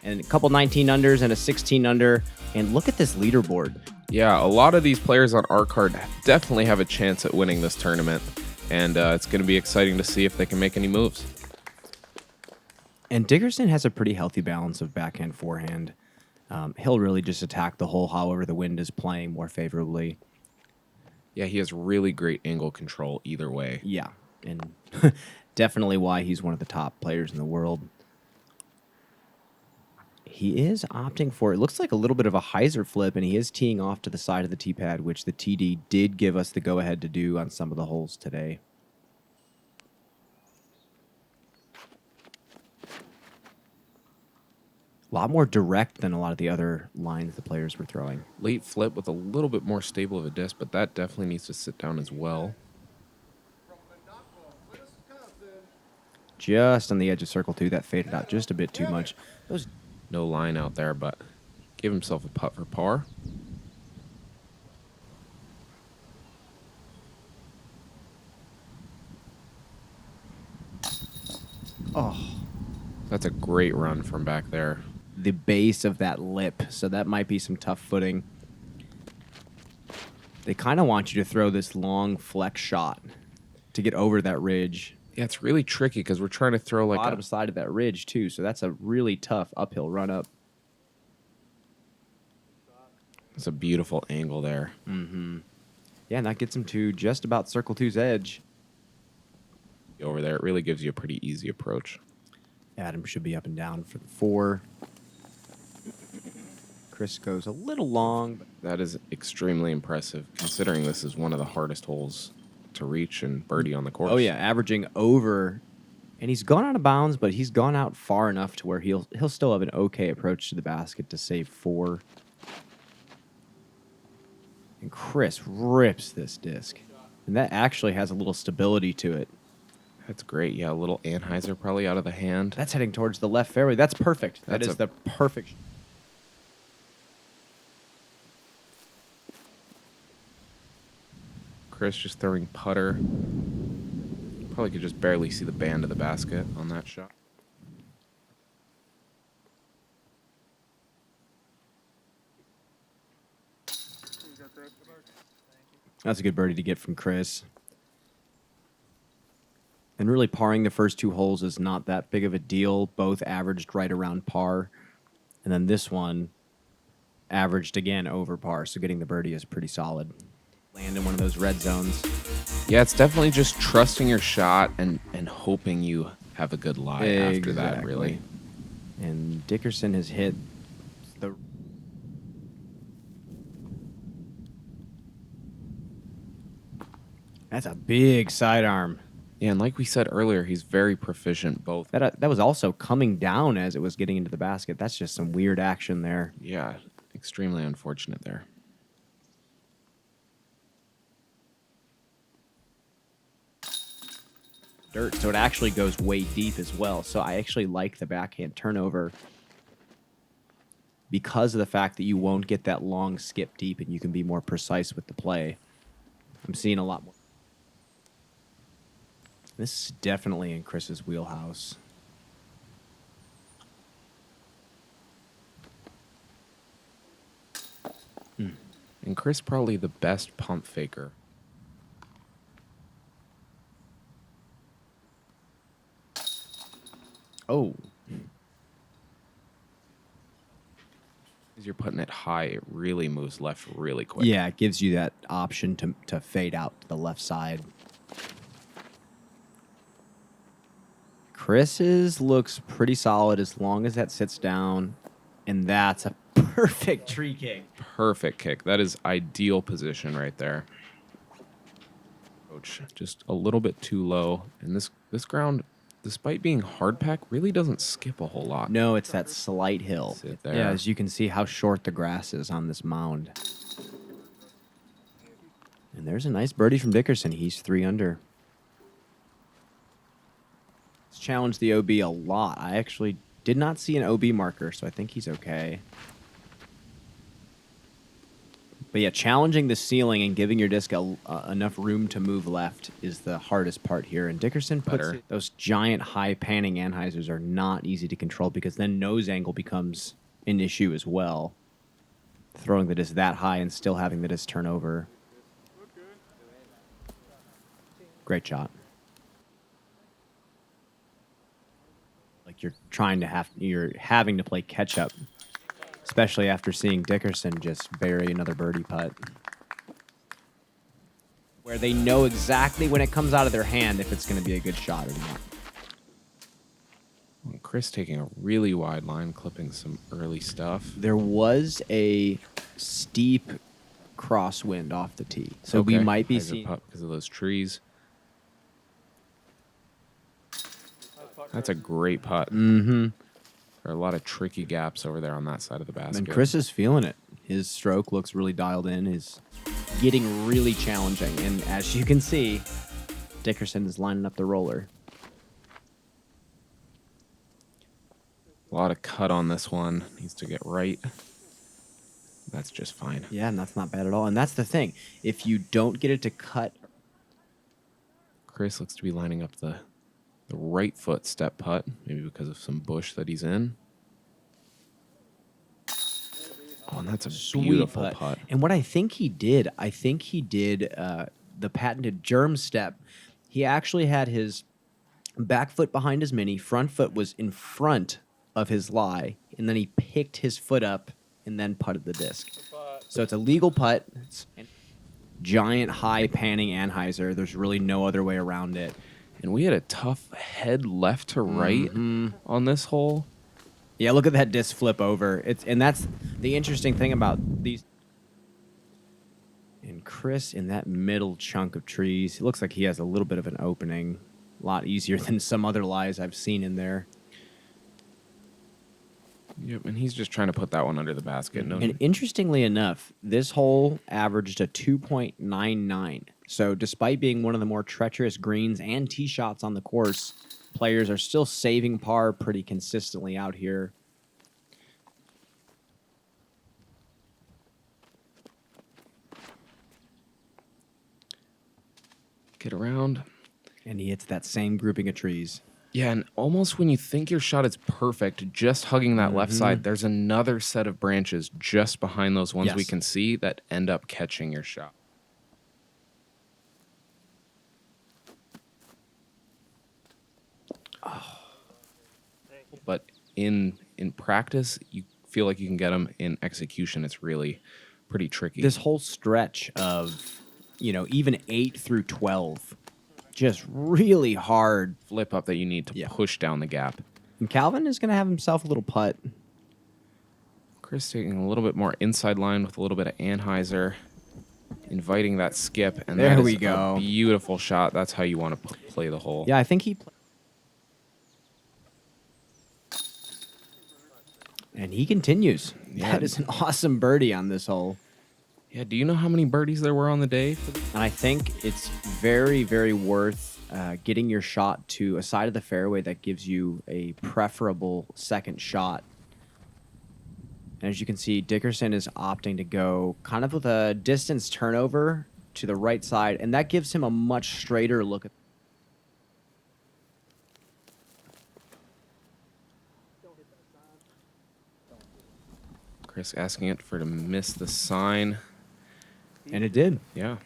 And a couple 19 unders and a 16 under. And look at this leaderboard. Yeah, a lot of these players on our card definitely have a chance at winning this tournament. And it's going to be exciting to see if they can make any moves. And Dickerson has a pretty healthy balance of backhand, forehand. He'll really just attack the hole however the wind is playing more favorably. Yeah, he has really great angle control either way. Yeah, and definitely why he's one of the top players in the world. He is opting for, it looks like a little bit of a hyzer flip, and he is teeing off to the side of the tee pad, which the TD did give us the go-ahead to do on some of the holes today. A lot more direct than a lot of the other lines the players were throwing. Late flip with a little bit more stable of a disc, but that definitely needs to sit down as well. Just on the edge of circle 2, that faded out just a bit too much. No line out there, but give himself a putt for par. Oh, that's a great run from back there. The base of that lip, so that might be some tough footing. They kind of want you to throw this long flex shot to get over that ridge. Yeah, it's really tricky because we're trying to throw like bottom side of that ridge too, so that's a really tough uphill run up. It's a beautiful angle there. Mm-hmm. Yeah, and that gets him to just about circle 2's edge. Over there, it really gives you a pretty easy approach. Adam should be up and down for the 4. Chris goes a little long. But that is extremely impressive, considering this is one of the hardest holes to reach and birdie on the course. Oh, yeah, averaging over. And he's gone out of bounds, but he's gone out far enough to where he'll still have an okay approach to the basket to save 4. And Chris rips this disc. And that actually has a little stability to it. That's great. Yeah, a little Anheuser probably out of the hand. That's heading towards the left fairway. That's perfect. That is the perfect. Chris just throwing putter. Probably could just barely see the band of the basket on that shot. That's a good birdie to get from Chris. And really parring the first 2 holes is not that big of a deal. Both averaged right around par. And then this one averaged again over par. So getting the birdie is pretty solid. Land in one of those red zones. Yeah, it's definitely just trusting your shot and hoping you have a good lie after that, really. And Dickerson has hit the... That's a big sidearm. Yeah, and like we said earlier, he's very proficient both. That was also coming down as it was getting into the basket. That's just some weird action there. Yeah, extremely unfortunate there. Dirt, so it actually goes way deep as well. So I actually like the backhand turnover because of the fact that you won't get that long skip deep and you can be more precise with the play. I'm seeing a lot more. This is definitely in Chris's wheelhouse. And Chris probably the best pump faker. Oh. As you're putting it high, it really moves left really quick. Yeah, it gives you that option to fade out to the left side. Chris's looks pretty solid as long as that sits down, and that's a perfect tree kick. Perfect kick. That is ideal position right there. Coach, just a little bit too low, and this ground, despite being hard pack, really doesn't skip a whole lot. No, it's that slight hill. Sit there. Yeah, as you can see how short the grass is on this mound. And there's a nice birdie from Dickerson. He's 3 under. It's challenged the OB a lot. I actually did not see an OB marker, so I think he's okay. But yeah, challenging the ceiling and giving your disc enough room to move left is the hardest part here. And Dickerson puts those giant high panning anhyzers are not easy to control because then nose angle becomes an issue as well. Throwing the disc that high and still having the disc turn over. Great shot. Like you're having to play catch up. Especially after seeing Dickerson just bury another birdie putt. Where they know exactly when it comes out of their hand if it's going to be a good shot or not. Well, Chris taking a really wide line, clipping some early stuff. There was a steep crosswind off the tee. So we might be seeing... putt because of those trees. That's a great putt. Mm-hmm. There are a lot of tricky gaps over there on that side of the basket. And Chris is feeling it. His stroke looks really dialed in. Is getting really challenging. And as you can see, Dickerson is lining up the roller. A lot of cut on this one. Needs to get right. That's just fine. Yeah, and that's not bad at all. And that's the thing. If you don't get it to cut... Chris looks to be lining up the right foot step putt, maybe because of some bush that he's in. Oh, and that's a beautiful putt. And what I think he did the patented germ step. He actually had his back foot behind his mini, front foot was in front of his lie, and then he picked his foot up and then putted the disc. So it's a legal putt. It's giant high panning anhyzer. There's really no other way around it. And we had a tough head left to right on this hole. Yeah, look at that disc flip over. And that's the interesting thing about these. And Chris in that middle chunk of trees, it looks like he has a little bit of an opening. A lot easier than some other lies I've seen in there. Yep, and he's just trying to put that one under the basket. And interestingly enough, this hole averaged a 2.99. So despite being one of the more treacherous greens and tee shots on the course, players are still saving par pretty consistently out here. Get around. And he hits that same grouping of trees. Yeah, and almost when you think your shot is perfect, just hugging that left side, there's another set of branches just behind those ones we can see that end up catching your shot. Oh. But in practice, you feel like you can get them. In execution, it's really pretty tricky. This whole stretch of, even 8 through 12, just really hard flip up that you need to push down the gap. And Calvin is going to have himself a little putt. Chris taking a little bit more inside line with a little bit of anhyzer, inviting that skip, and there that we is go. A beautiful shot. That's how you want to play the hole. Yeah, I think he... And he continues. Yeah. That is an awesome birdie on this hole. Yeah, do you know how many birdies there were on the day? And I think it's very, very worth getting your shot to a side of the fairway that gives you a preferable second shot. And as you can see, Dickerson is opting to go kind of with a distance turnover to the right side, and that gives him a much straighter look at. Chris asking it to miss the sign. And it did. Yeah.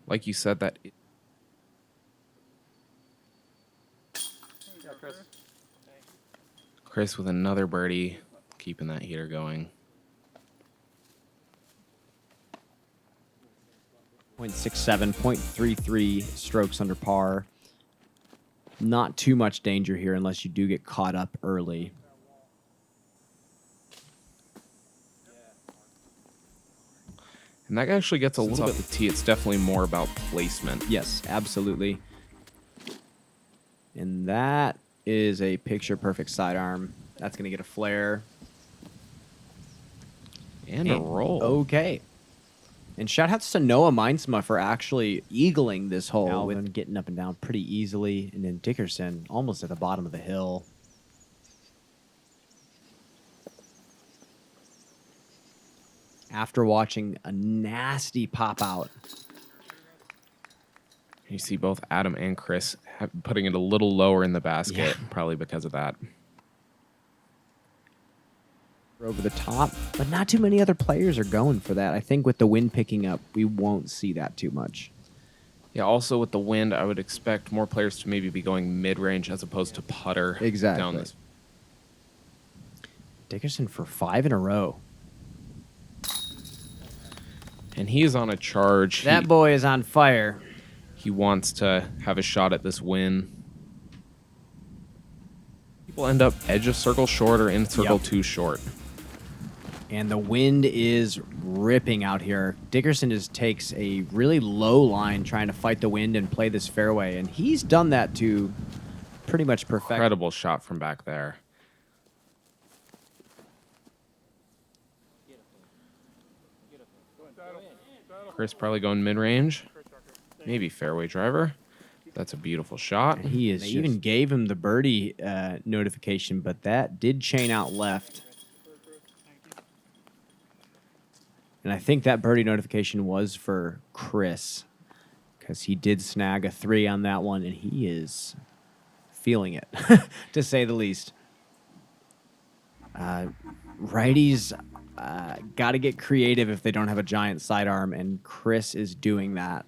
Like you said, that... Chris with another birdie, keeping that heater going. 0.67, 0.33 strokes under par. Not too much danger here unless you do get caught up early. And that actually gets a little bit off the tee. It's definitely more about placement. Yes, absolutely. And that is a picture-perfect sidearm. That's going to get a flare. And a roll. Okay. And shout-outs to Noah Mindsma for actually eagling this hole and getting up and down pretty easily. And then Dickerson almost at the bottom of the hill. after watching a nasty pop out. You see both Adam and Chris putting it a little lower in the basket, probably because of that. Over the top, but not too many other players are going for that. I think with the wind picking up, we won't see that too much. Yeah, also with the wind, I would expect more players to maybe be going mid-range as opposed to putter down this. Dickerson for 5 in a row. And he is on a charge. That boy is on fire. He wants to have a shot at this win. People end up edge of circle short or in circle too short. And the wind is ripping out here. Dickerson just takes a really low line trying to fight the wind and play this fairway. And he's done that to pretty much perfect. Incredible shot from back there. Chris probably going mid-range. Maybe fairway driver. That's a beautiful shot. He is. They even gave him the birdie notification, but that did chain out left. And I think that birdie notification was for Chris because he did snag a 3 on that one, and he is feeling it, to say the least. Righties got to get creative if they don't have a giant sidearm, and Chris is doing that.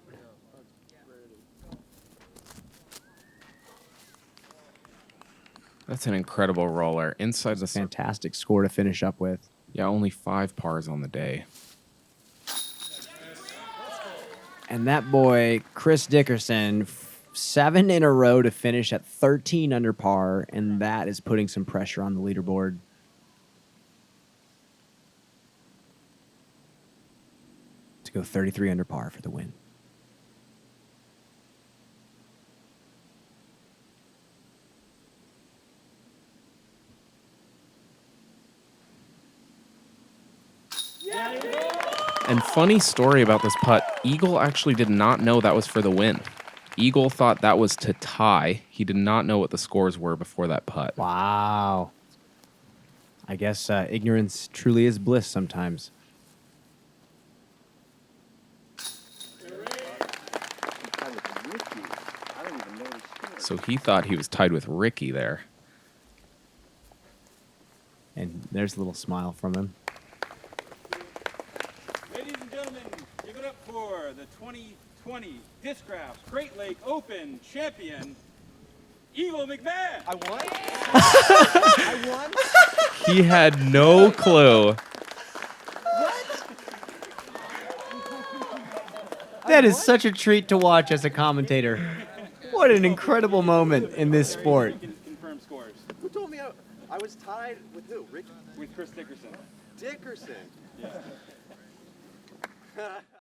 That's an incredible roller. Inside the fantastic score to finish up with. Yeah, only 5 pars on the day. And that boy, Chris Dickerson, 7 in a row to finish at 13 under par, and that is putting some pressure on the leaderboard. To go 33 under par for the win. And funny story about this putt, Eagle actually did not know that was for the win. Eagle thought that was to tie. He did not know what the scores were before that putt. Wow. I guess ignorance truly is bliss sometimes. So he thought he was tied with Ricky there. And there's a little smile from him. Ladies and gentlemen, give it up for the 2020 Discraft Great Lake Open champion, Eagle McMahon. I won? I won? He had no clue. That is such a treat to watch as a commentator. What an incredible moment in this sport. Confirm scores. Who told me I was tied with who? Rick? With Chris Dickerson. Dickerson. Yeah.